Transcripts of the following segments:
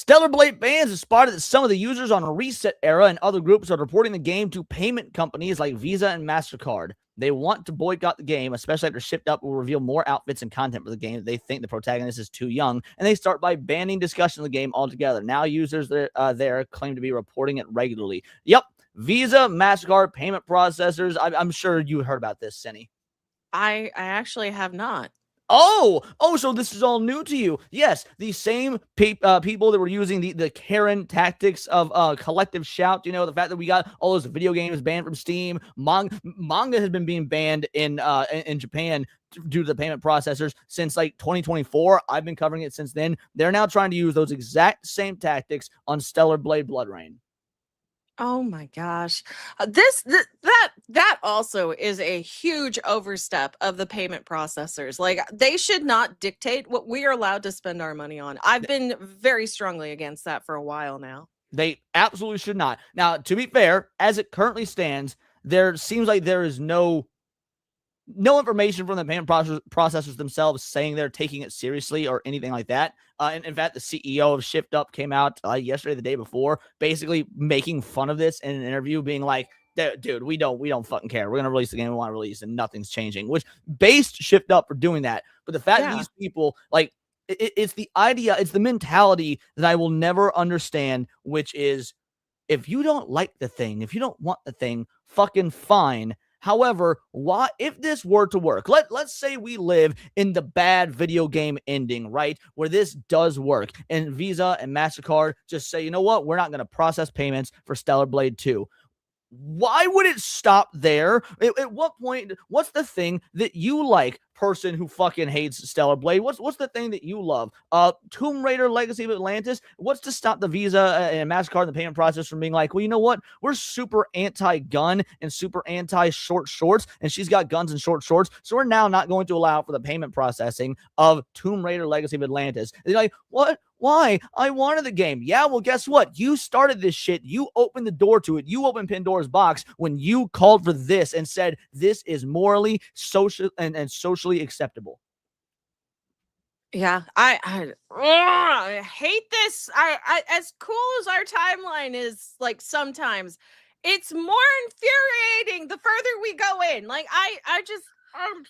Stellar Blade fans have spotted that some of the users on Reset Era and other groups are reporting the game to payment companies like Visa and Mastercard. They want to boycott the game, especially after Shift Up will reveal more outfits and content for the game. They think the protagonist is too young, and they start by banning discussion of the game altogether. Now users there claim to be reporting it regularly. Yep, Visa, Mastercard, payment processors. I'm sure you heard about this, Senny. I actually have not. Oh, so this is all new to you. Yes, the same people that were using the Karen tactics of collective shout, the fact that we got all those video games banned from Steam. Manga has been being banned in Japan due to the payment processors since like 2024. I've been covering it since then. They're now trying to use those exact same tactics on Stellar Blade BloodRayne. Oh my gosh. That also is a huge overstep of the payment processors. Like, they should not dictate what we are allowed to spend our money on. I've been very strongly against that for a while now. They absolutely should not. Now, to be fair, as it currently stands, there seems like there is no information from the payment processors themselves saying they're taking it seriously or anything like that. And in fact, the CEO of Shift Up came out yesterday, the day before, basically making fun of this in an interview, being like, dude, we don't fucking care. We're going to release the game we want to release and nothing's changing, which based Shift Up for doing that. But the fact that these people, like, it's the idea, it's the mentality that I will never understand, which is, if you don't like the thing, if you don't want the thing, fucking fine. However, why, if this were to work, let's say we live in the bad video game ending, right, where this does work, and Visa and MasterCard just say, you know what, we're not going to process payments for Stellar Blade 2. Why would it stop there? At what point, what's the thing that you like, person who fucking hates Stellar Blade? What's the thing that you love? Tomb Raider Legacy of Atlantis? What's to stop the Visa and MasterCard and the payment process from being like, well, you know what? We're super anti-gun and super anti-short shorts, and she's got guns and short shorts, so we're now not going to allow for the payment processing of Tomb Raider Legacy of Atlantis. And they're like, what? Why? I wanted the game. Yeah, well, guess what? You started this shit. You opened the door to it. You opened Pandora's box when you called for this and said this is morally, social, and socially acceptable. Yeah, I hate this. I as cool as our timeline is, like, sometimes it's more infuriating the further we go in. Like, I'm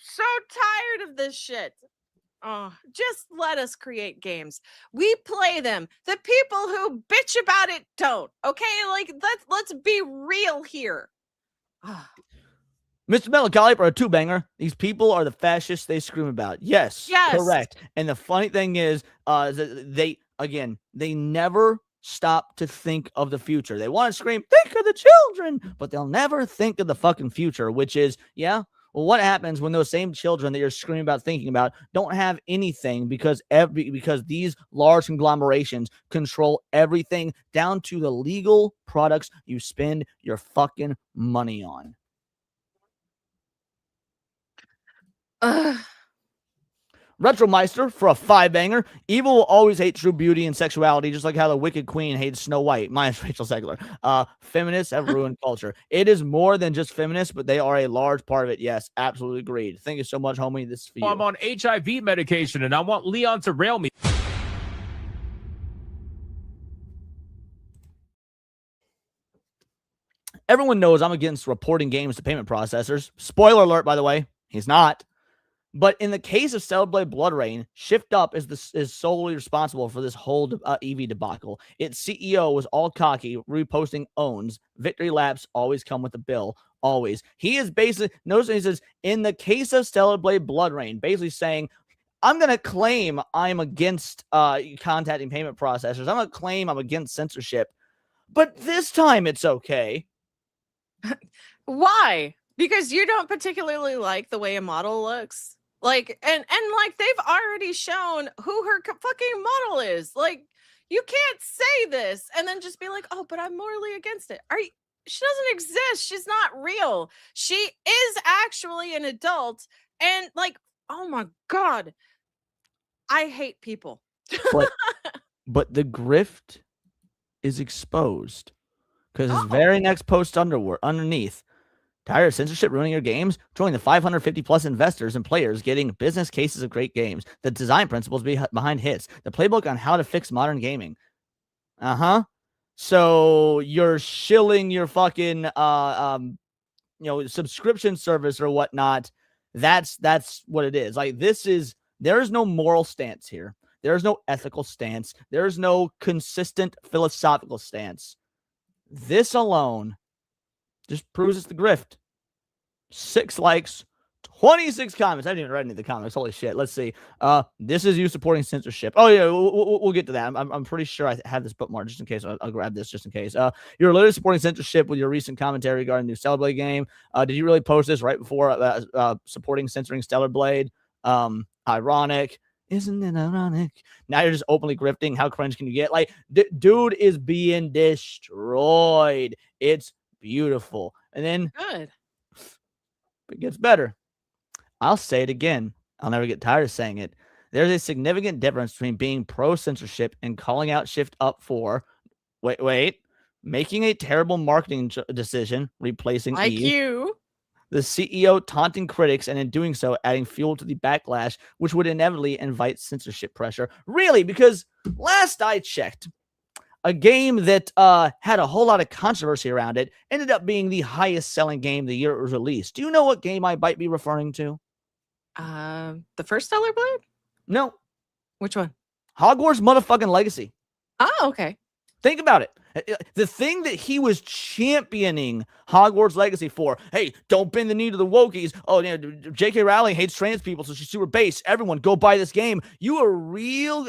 so tired of this shit. Oh, just let us create games. We play them. The people who bitch about it don't. Okay, like, let's be real here. Mr. Melancholy for a two-banger. These people are the fascists they scream about. Yes, correct. And the funny thing is, they never stop to think of the future. They want to scream, think of the children, but they'll never think of the fucking future, which is, well, what happens when those same children that you're screaming about, thinking about, don't have anything because these large conglomerations control everything down to the legal products you spend your fucking money on. Retromeister for a 5-banger. Evil will always hate true beauty and sexuality, just like how the Wicked Queen hates Snow White. Minus Rachel Zegler. Feminists have ruined culture. It is more than just feminists, but they are a large part of it. Yes, absolutely agreed. Thank you so much, homie. This is for you. I'm on HIV medication, and I want Leon to rail me. Everyone knows I'm against reporting games to payment processors. Spoiler alert, by the way. He's not. But in the case of Stellar Blade BloodRayne, Shift Up is solely responsible for this whole Evie debacle. Its CEO was all cocky, reposting owns. Victory laps always come with a bill. Always. He is basically, notice he says, in the case of Stellar Blade BloodRayne, basically saying, I'm going to claim I'm against contacting payment processors. I'm going to claim I'm against censorship. But this time it's okay. Why? Because you don't particularly like the way a model looks. Like, and like, they've already shown who her fucking model is. Like, you can't say this and then just be like, oh, but I'm morally against it. She doesn't exist. She's not real. She is actually an adult. And, like, oh my God, I hate people. But the grift is exposed. Because his very next post underneath, tired of censorship ruining your games? Join the 550 plus investors and players getting business cases of great games, the design principles behind hits, the playbook on how to fix modern gaming. So you're shilling your fucking subscription service or whatnot. That's what it is. Like, there is no moral stance here. There is no ethical stance. There is no consistent philosophical stance. This alone just proves it's the grift. 6 likes, 26 comments. I didn't even read any of the comments. Holy shit. Let's see. This is you supporting censorship. Oh, yeah, we'll get to that. I'm pretty sure I have this bookmarked just in case. I'll grab this just in case. You're literally supporting censorship with your recent commentary regarding the new Stellar Blade game. Did you really post this right before supporting censoring Stellar Blade? Ironic. Isn't it ironic? Now you're just openly grifting. How cringe can you get? Like, dude is being destroyed. It's beautiful. And then Good. it gets better. I'll say it again. I'll never get tired of saying it. There's a significant difference between being pro-censorship and calling out Shift Up for, making a terrible marketing decision, replacing Like Eve, you. the CEO taunting critics, and in doing so, adding fuel to the backlash, which would inevitably invite censorship pressure. Really, because last I checked, a game that had a whole lot of controversy around it ended up being the highest selling game the year it was released. Do you know what game I might be referring to? The first Stellar Blade? No. Which one? Hogwarts motherfucking Legacy. Oh, okay. Think about it. The thing that he was championing Hogwarts Legacy for, hey, don't bend the knee to the wokies. Oh, yeah, J.K. Rowling hates trans people, so she's super base. Everyone, go buy this game. You are real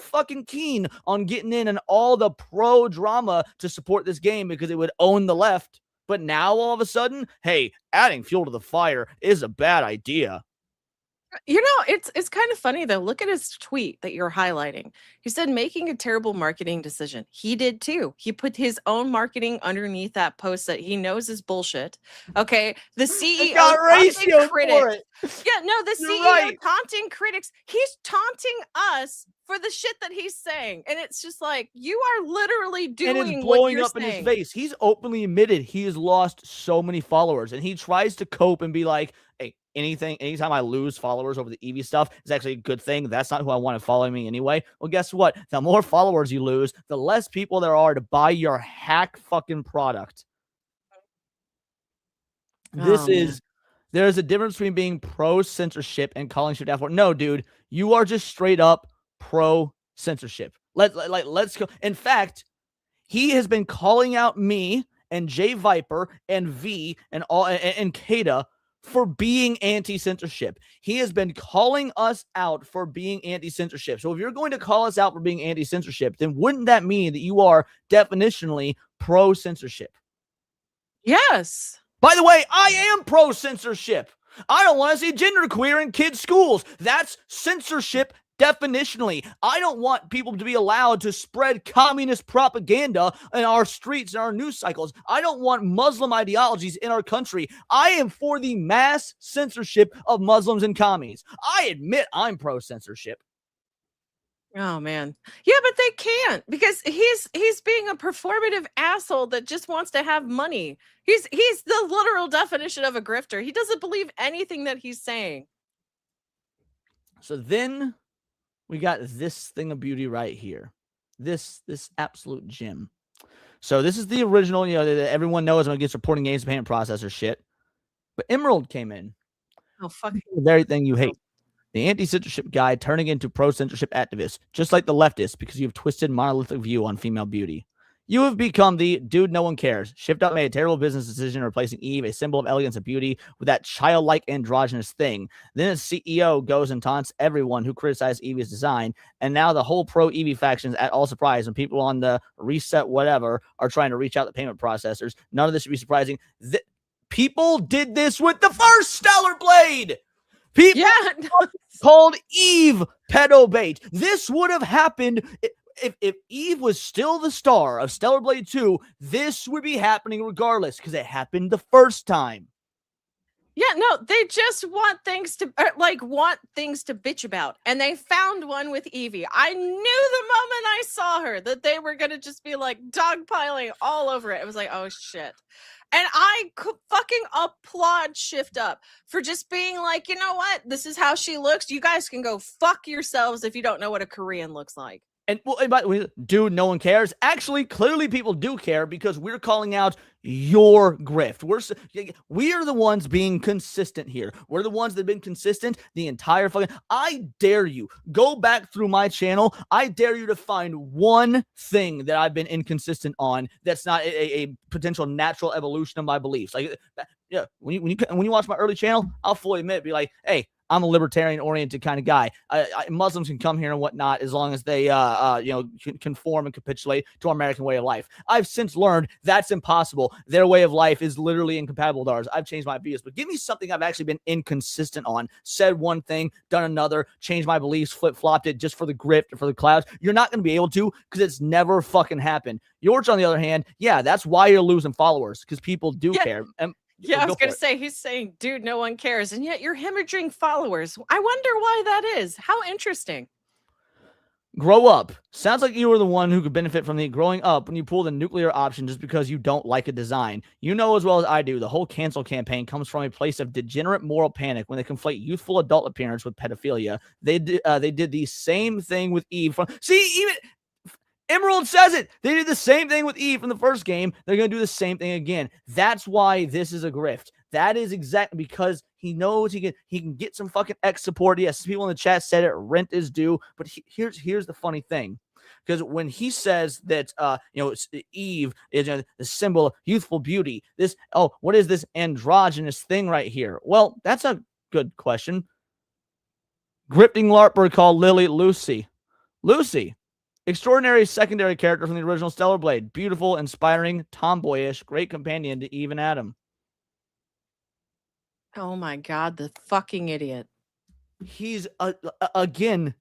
fucking keen on getting in and all the pro drama to support this game because it would own the left. But now all of a sudden, hey, adding fuel to the fire is a bad idea. You know, it's kind of funny though. Look at his tweet that you're highlighting. He said making a terrible marketing decision. He did too. He put his own marketing underneath that post that he knows is bullshit. Okay, the CEO got ratio critics. for it. Yeah, no, the You're CEO right. taunting critics. He's taunting us for the shit that he's saying, and it's just like you are literally doing and it's what blowing you're up in his saying. face. He's openly admitted he has lost so many followers, and he tries to cope and be like, hey, anytime I lose followers over the Evie stuff is actually a good thing. That's not who I want to follow me anyway. Well, guess what? The more followers you lose, the less people there are to buy your hack fucking product. There's a difference between being pro censorship and calling shit out for. No, dude, you are just straight up pro censorship. Let's go. In fact, he has been calling out me and Jay Viper and V and Kata for being anti-censorship. He has been calling us out for being anti-censorship. So if you're going to call us out for being anti-censorship, then wouldn't that mean that you are definitionally pro-censorship? Yes. By the way, I am pro-censorship. I don't want to see genderqueer in kids' schools. That's censorship definitionally. I don't want people to be allowed to spread communist propaganda in our streets and our news cycles. I don't want Muslim ideologies in our country. I am for the mass censorship of Muslims and commies. I admit I'm pro-censorship. Oh man. Yeah, but they can't because he's being a performative asshole that just wants to have money. He's the literal definition of a grifter. He doesn't believe anything that he's saying. So then we got this thing of beauty right here. This absolute gem. So this is the original, that everyone knows when it gets reporting games to payment processor shit. But Emerald came in. Oh fuck. The very thing you hate. The anti-censorship guy turning into pro-censorship activists, just like the leftists, because you've twisted monolithic view on female beauty. You have become the dude no one cares. Shift Up made a terrible business decision replacing Eve, a symbol of elegance and beauty, with that childlike androgynous thing. Then its CEO goes and taunts everyone who criticized Evie's design, and now the whole pro-Evie faction is at all surprised when people on the reset whatever are trying to reach out to payment processors. None of this should be surprising. People did this with the first Stellar Blade! People called Eve pedo bait. This would have happened if Eve was still the star of Stellar Blade 2. This would be happening regardless because it happened the first time. Yeah, no, they just want things to bitch about, and they found one with Evie. I knew the moment I saw her that they were gonna just be like dogpiling all over it. It was like, oh shit. And I could fucking applaud Shift Up for just being like, you know what? This is how she looks. You guys can go fuck yourselves if you don't know what a Korean looks like. And well, and by the way, dude, no one cares. Actually, clearly people do care because we're calling out your grift. We are the ones being consistent here. We're the ones that have been consistent the entire fucking. I dare you go back through my channel. I dare you to find one thing that I've been inconsistent on that's not a potential natural evolution of my beliefs. Like, yeah, when you watch my early channel, I'll fully admit, be like, hey, I'm a libertarian-oriented kind of guy. Muslims can come here and whatnot as long as they, conform and capitulate to our American way of life. I've since learned that's impossible. Their way of life is literally incompatible with ours. I've changed my views, but give me something I've actually been inconsistent on. Said one thing, done another, changed my beliefs, flip-flopped it just for the grift or for the clouds. You're not going to be able to because it's never fucking happened. Yours, on the other hand, yeah, that's why you're losing followers because people do care. Yeah, I was going to say, he's saying, dude, no one cares. And yet you're hemorrhaging followers. I wonder why that is. How interesting. Grow up. Sounds like you were the one who could benefit from the growing up when you pull the nuclear option just because you don't like a design. You know as well as I do, the whole cancel campaign comes from a place of degenerate moral panic when they conflate youthful adult appearance with pedophilia. They did the same thing with Eve. Even Emerald says it. They did the same thing with Eve from the first game. They're going to do the same thing again. That's why this is a grift. That is exactly because he knows he can get some fucking X support. Yes, people in the chat said it. Rent is due. But here's the funny thing. Because when he says that, Eve is the symbol of youthful beauty, what is this androgynous thing right here? Well, that's a good question. Grifting LARPer called Lily Lucy. Lucy. Extraordinary secondary character from the original Stellar Blade. Beautiful, inspiring, tomboyish, great companion to Eve and Adam. Oh my God, the fucking idiot. He's, again,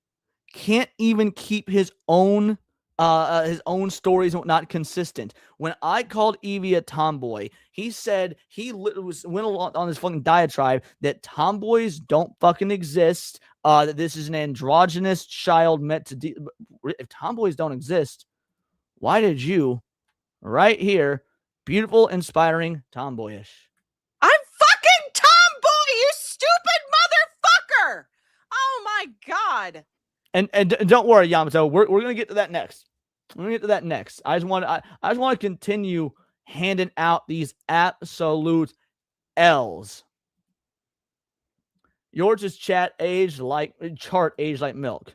can't even keep his own stories and whatnot consistent. When I called Evie a tomboy, he said went on this fucking diatribe that tomboys don't fucking exist. That this is an androgynous child meant to. If tomboys don't exist, why did you, right here, beautiful, inspiring, tomboyish? I'm fucking tomboy, you stupid motherfucker! Oh my God. And don't worry, Yamato. We're gonna get to that next. I just want to continue handing out these absolute L's. Yours is chart aged like milk.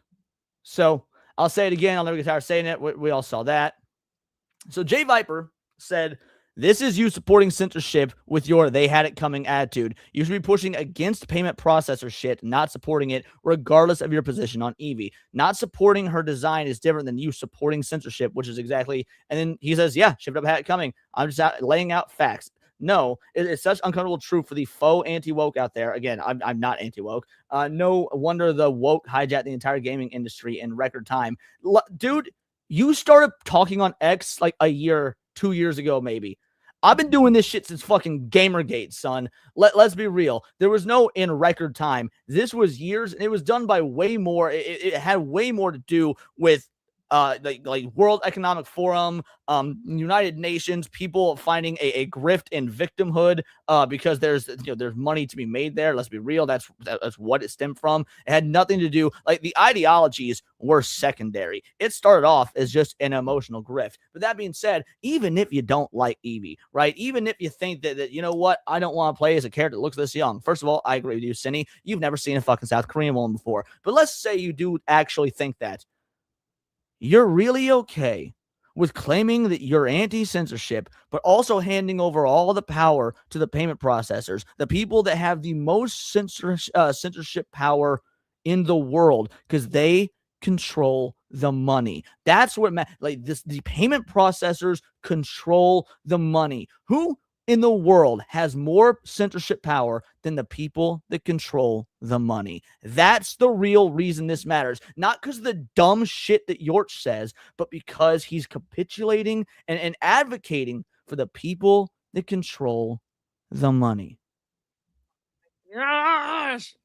So I'll say it again. I'll never get tired of saying it. We all saw that. So Jay Viper said, this is you supporting censorship with your they had it coming attitude. You should be pushing against payment processor shit, not supporting it, regardless of your position on Evie. Not supporting her design is different than you supporting censorship, which is exactly. And then he says, yeah, shift up, had it coming. I'm just laying out facts. No, it's such uncomfortable truth for the faux anti-woke out there. Again, I'm not anti-woke. No wonder the woke hijacked the entire gaming industry in record time. Dude, you started talking on X like 2 years ago, maybe. I've been doing this shit since fucking Gamergate, son. Let's be real. There was no in record time. This was years, and it was done by way more. It had way more to do with like World Economic Forum, United Nations, people finding a grift in victimhood because there's money to be made there. Let's be real. That's what it stemmed from. It had nothing to do, like, the ideologies were secondary. It started off as just an emotional grift. But that being said, even if you don't like Evie, right? Even if you think that you know what, I don't want to play as a character that looks this young. First of all, I agree with you, Cindy. You've never seen a fucking South Korean woman before. But let's say you do actually think that. You're really okay with claiming that you're anti-censorship, but also handing over all the power to the payment processors, the people that have the most censorship power in the world, because they control the money. That's what the payment processors control the money. Who in the world has more censorship power than the people that control the money? That's the real reason this matters. Not because of the dumb shit that Yorch says, but because he's capitulating and advocating for the people that control the money. Yes.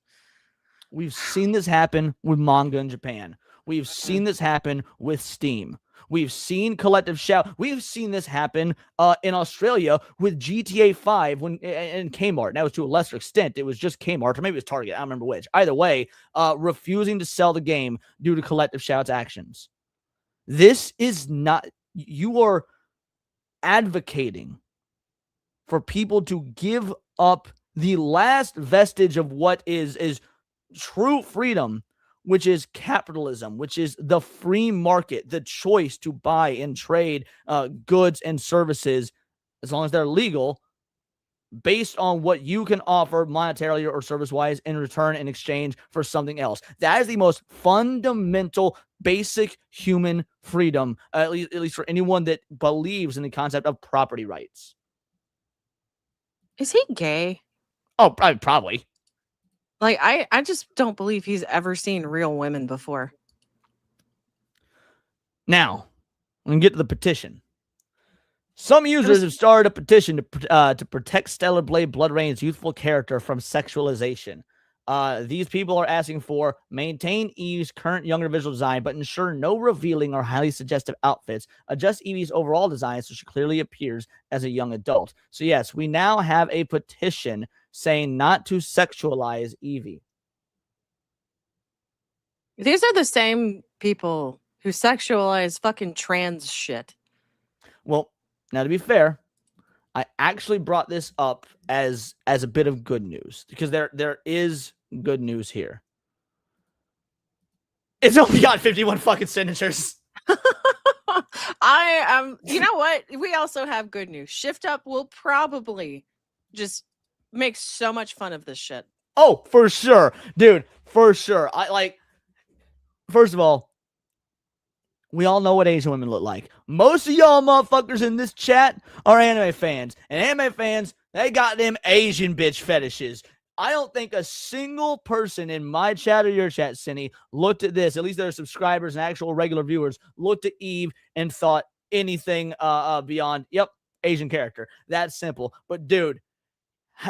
We've seen this happen with manga in Japan. We've seen this happen with Steam. We've seen collective shout. We've seen this happen in Australia with GTA 5 and Kmart. That was to a lesser extent. It was just Kmart, or maybe it was Target. I don't remember which. Either way, refusing to sell the game due to collective shout's actions. This is not, you are advocating for people to give up the last vestige of what is true freedom, which is capitalism, which is the free market, the choice to buy and trade goods and services, as long as they're legal, based on what you can offer monetarily or service-wise in return in exchange for something else. That is the most fundamental, basic human freedom, at least for anyone that believes in the concept of property rights. Is he gay? Oh, probably. Like, I just don't believe he's ever seen real women before. Now, we can get to the petition. Some users have started a petition to protect Stellar Blade Bloodrain's youthful character from sexualization. These people are asking for maintain Eve's current younger visual design, but ensure no revealing or highly suggestive outfits. Adjust Evie's overall design so she clearly appears as a young adult. So yes, we now have a petition saying not to sexualize Evie. These are the same people who sexualize fucking trans shit. Well, now to be fair, I actually brought this up as a bit of good news, because there is good news here. It's only got 51 fucking signatures. You know what? We also have good news. Shift Up will probably just make so much fun of this shit. Oh, for sure. Dude, for sure. First of all, we all know what Asian women look like. Most of y'all motherfuckers in this chat are anime fans. And anime fans, they got them Asian bitch fetishes. I don't think a single person in my chat or your chat, Cindy, looked at this, at least their subscribers and actual regular viewers, looked at Eve and thought anything beyond, yep, Asian character. That's simple. But dude,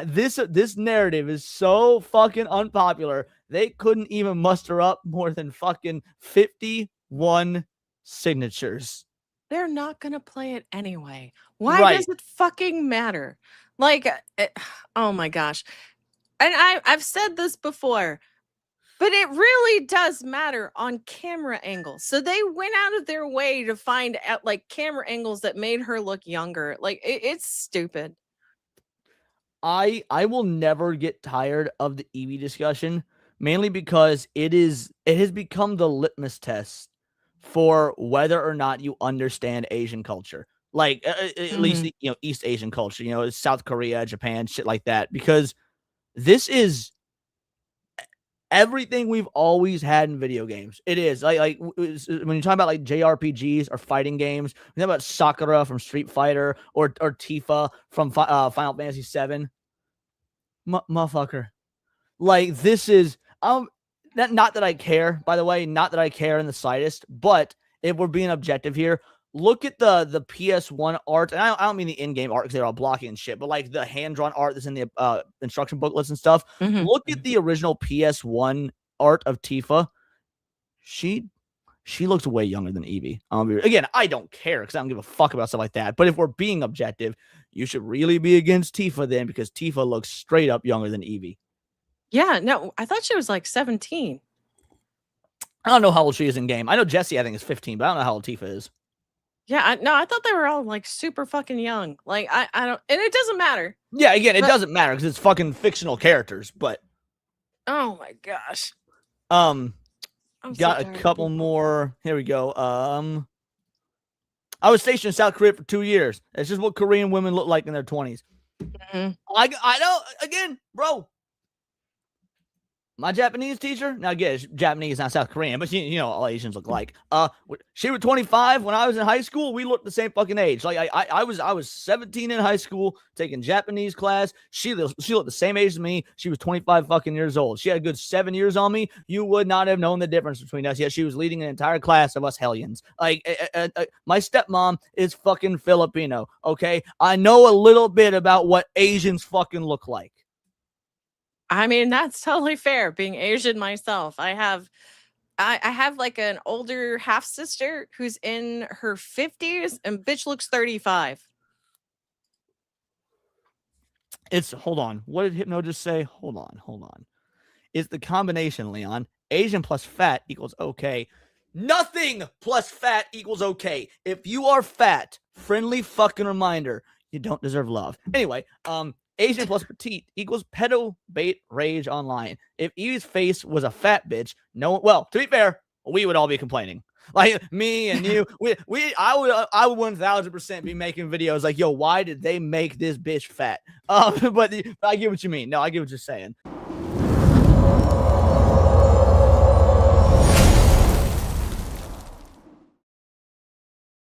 this narrative is so fucking unpopular, they couldn't even muster up more than fucking 51 signatures. They're not gonna play it anyway. Why does it fucking matter? Like, oh my gosh. And I've said this before, but it really does matter on camera angles. So they went out of their way to find out like camera angles that made her look younger. Like, it's stupid. I will never get tired of the Evie discussion, mainly because it has become the litmus test for whether or not you understand Asian culture. Like at least East Asian culture, South Korea, Japan, shit like that, because this is everything we've always had in video games. It is like when you talk about like JRPGs or fighting games, you talk about Sakura from Street Fighter or Tifa from Final Fantasy VII. Motherfucker, like this is not that I care, by the way, not that I care in the slightest, but if we're being objective here, look at the PS1 art, and I don't mean the in-game art because they're all blocky and shit, but like the hand-drawn art that's in the instruction booklets and stuff. Look at the original PS1 art of Tifa. She looks way younger than Evie. Again, I don't care because I don't give a fuck about stuff like that. But if we're being objective, you should really be against Tifa then, because Tifa looks straight up younger than Evie. Yeah, no, I thought she was like 17. I don't know how old she is in game. I know Jessie, I think, is 15, but I don't know how old Tifa is. Yeah, I thought they were all like super fucking young. Like, I don't, and it doesn't matter. Yeah, again, it doesn't matter because it's fucking fictional characters, but. Oh my gosh. Got a couple more. Here we go. I was stationed in South Korea for 2 years. It's just what Korean women look like in their 20s. I know, again, bro. My Japanese teacher, now again, Japanese, not South Korean, but you know all Asians look like. She was 25 when I was in high school. We looked the same fucking age. Like I was 17 in high school taking Japanese class. She looked the same age as me. She was 25 fucking years old. She had a good 7 years on me. You would not have known the difference between us. Yet she was leading an entire class of us hellions. Like my stepmom is fucking Filipino. Okay, I know a little bit about what Asians fucking look like. I mean, that's totally fair. Being Asian myself, I have like an older half sister who's in her 50s, and bitch looks 35. Hold on. What did Hypno just say? Hold on. It's the combination, Leon. Asian plus fat equals okay. Nothing plus fat equals okay. If you are fat, friendly fucking reminder, you don't deserve love. Anyway, Asian plus petite equals pedo bait rage online. If Evie's face was a fat bitch, well, to be fair, we would all be complaining. Like me and you, I would 1000% be making videos like, yo, why did they make this bitch fat? But I get what you mean. No, I get what you're saying.